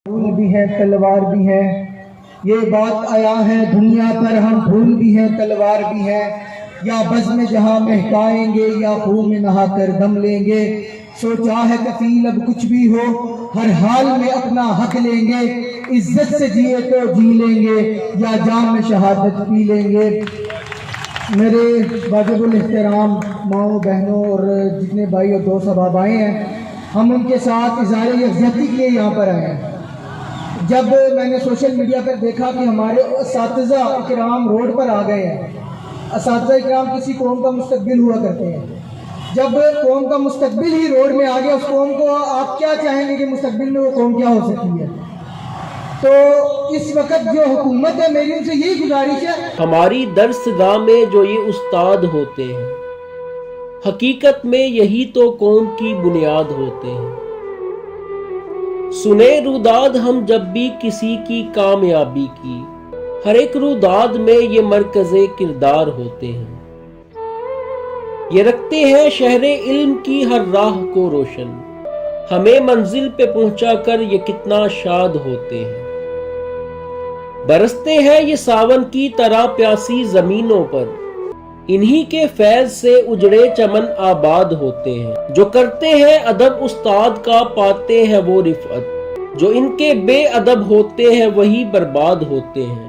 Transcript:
پھول بھی ہیں تلوار بھی ہیں، یہ بات آیا ہے دنیا پر ہم پھول بھی ہیں تلوار بھی ہیں، یا بزم جہاں مہکائیں گے یا خون میں نہا کر دم لیں گے، سوچا ہے کفیل اب کچھ بھی ہو ہر حال میں اپنا حق لیں گے، عزت سے جیے تو جی لیں گے یا جام میں شہادت پی لیں گے۔ میرے واجب الاحترام ماؤں بہنوں اور جتنے بھائی اور دوست احباب آئے ہیں، ہم ان کے ساتھ اظہار یکجہتی کے لیے یہاں پر آئے ہیں۔ جب میں نے سوشل میڈیا پر دیکھا کہ ہمارے اساتذہ اکرام روڈ پر آ گئے ہیں، اساتذہ اکرام کسی قوم کا مستقبل ہوا کرتے ہیں، جب قوم کا مستقبل ہی روڈ میں آ گیا، اس قوم کو آپ کیا چاہیں گے کہ مستقبل میں وہ قوم کیا ہو سکتی ہے؟ تو اس وقت جو حکومت ہے، میری ان سے یہی گزارش ہے، ہماری درس گاہ میں جو یہ استاد ہوتے ہیں، حقیقت میں یہی تو قوم کی بنیاد ہوتے ہیں۔ سنے روداد ہم جب بھی کسی کی کامیابی کی، ہر ایک روداد میں یہ مرکز کردار ہوتے ہیں۔ یہ رکھتے ہیں شہر علم کی ہر راہ کو روشن، ہمیں منزل پہ پہنچا کر یہ کتنا شاد ہوتے ہیں۔ برستے ہیں یہ ساون کی طرح پیاسی زمینوں پر، انہی کے فیض سے اجڑے چمن آباد ہوتے ہیں۔ جو کرتے ہیں ادب استاد کا پاتے ہیں وہ رفعت، جو ان کے بے ادب ہوتے ہیں وہی برباد ہوتے ہیں۔